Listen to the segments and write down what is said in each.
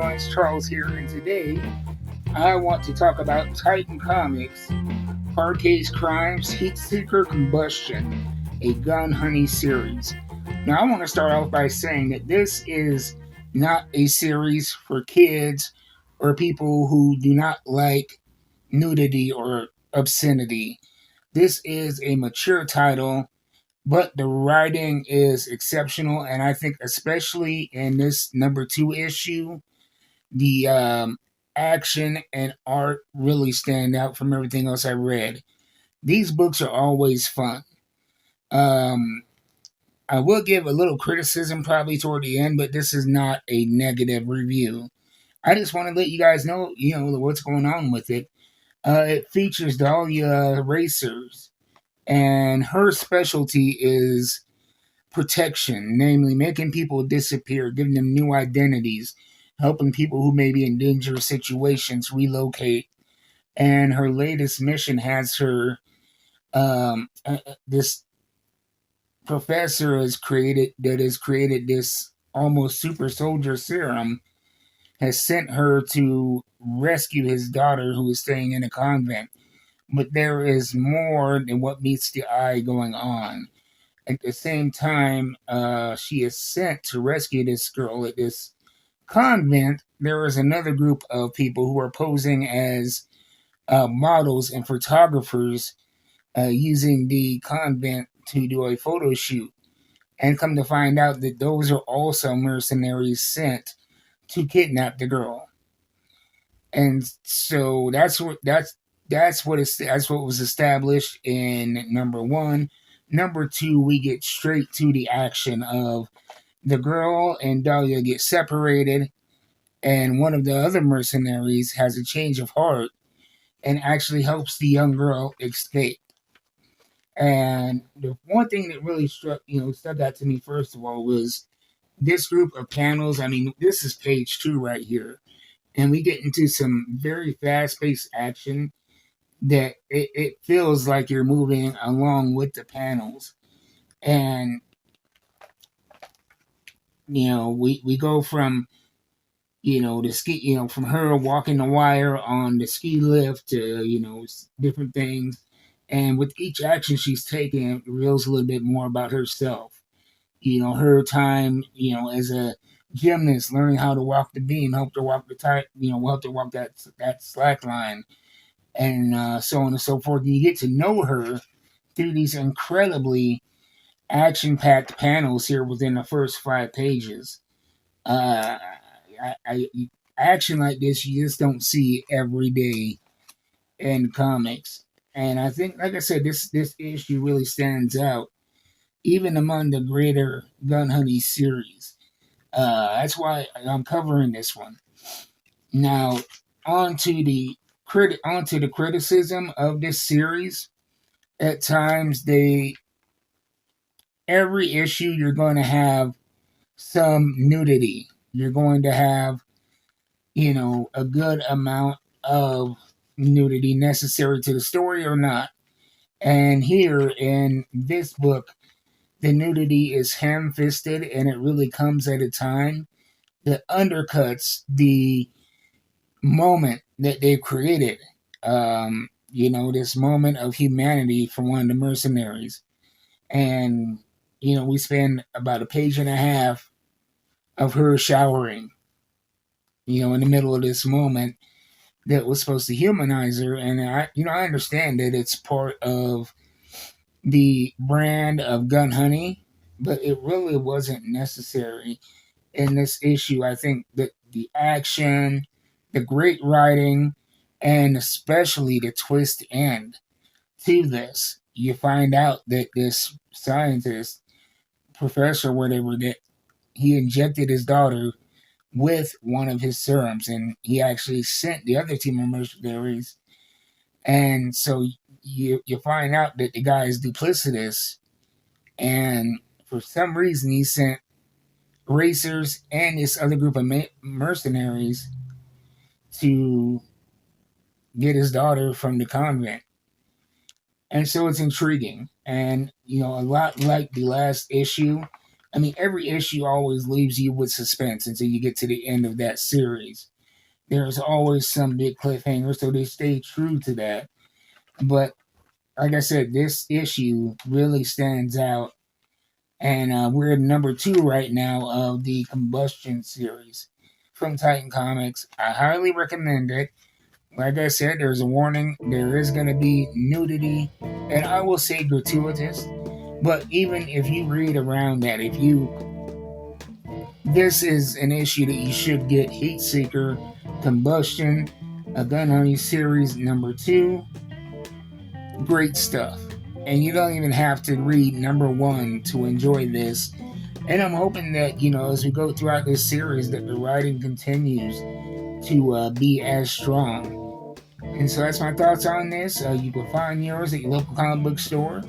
Ambulance Charles here, and today I want to talk about Titan Comics, Parquet's Crimes, Heat Seeker Combustion, a gun hunting series. Now, I want to start off by saying that this is not a series for kids or people who do not like nudity or obscenity. This is a mature title, but the writing is exceptional, and I think especially in this number two issue, the action and art really stand out from everything else I read. These books are always fun. Um, I will give a little criticism probably toward the end, but this is not a negative review. I just want to let you guys know, what's going on with it. It features Dahlia Racers, and her specialty is protection, namely making people disappear, giving them new identities, helping people who may be in dangerous situations relocate. And her latest mission has her, this professor has created this almost super soldier serum, has sent her to rescue his daughter who is staying in a convent. But there is more than what meets the eye going on. At the same time, she is sent to rescue this girl at this convent. There is another group of people who are posing as models and photographers using the convent to do a photo shoot. And come to find out that those are also mercenaries sent to kidnap the girl. And so that's what was established in number one. Number two, we get straight to the action of the girl and Dahlia get separated, and one of the other mercenaries has a change of heart and actually helps the young girl escape. And the one thing that really stuck out to me first of all was this group of panels. I mean, this is page 2 right here, and we get into some very fast-paced action that it feels like you're moving along with the panels. And we go from the ski, from her walking the wire on the ski lift to different things, and with each action she's taking, it reveals a little bit more about herself. Her time as a gymnast, learning how to walk the beam, helped her walk the tight, helped her walk that slack line, and so on and so forth. And you get to know her through these incredibly action-packed panels here within the first 5 pages. Uh, I action like this you just don't see every day in comics, and I think, like I said, this issue really stands out even among the greater Gun Honey series. That's why I'm covering this one now. Onto the criticism of this series. At times, every issue you're going to have some nudity. You're going to have a good amount of nudity necessary to the story or not. And here in this book, the nudity is ham-fisted, and it really comes at a time that undercuts the moment that they've created. This moment of humanity from one of the mercenaries. And, we spend about a page and a half of her showering, in the middle of this moment that was supposed to humanize her. And I understand that it's part of the brand of Gun Honey, but it really wasn't necessary in this issue. I think that the action, the great writing, and especially the twist end to this, you find out that this scientist, professor, whatever, that he injected his daughter with one of his serums, and he actually sent the other team of mercenaries. And so you find out that the guy is duplicitous, and for some reason he sent racers and this other group of mercenaries to get his daughter from the convent. And so it's intriguing, and a lot like the last issue, I mean, every issue always leaves you with suspense until you get to the end of that series. There's always some big cliffhanger, so they stay true to that. But like I said, this issue really stands out, and we're at number 2 right now of the Combustion series from Titan Comics. I highly recommend it. Like I said, there's a warning. There is going to be nudity, and I will say gratuitous. But even if you read around that, this is an issue that you should get. Heat Seeker, Combustion, a Gun Honey series number 2. Great stuff. And you don't even have to read number 1 to enjoy this. And I'm hoping that, as we go throughout this series, that the writing continues to be as strong. And so that's my thoughts on this. You can find yours at your local comic book store.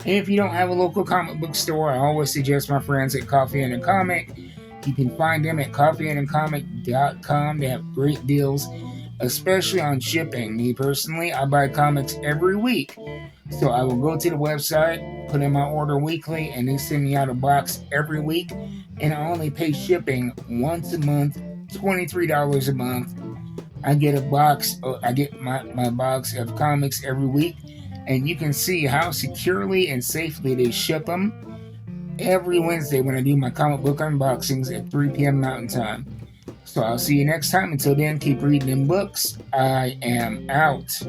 And if you don't have a local comic book store, I always suggest my friends at Coffee and a Comic. You can find them at coffeeandacomic.com. They have great deals, especially on shipping. Me personally, I buy comics every week. So I will go to the website, put in my order weekly, and they send me out a box every week. And I only pay shipping once a month, $23 a month. I get I get my box of comics every week. And you can see how securely and safely they ship them every Wednesday when I do my comic book unboxings at 3 p.m. Mountain Time. So I'll see you next time. Until then, keep reading them books. I am out.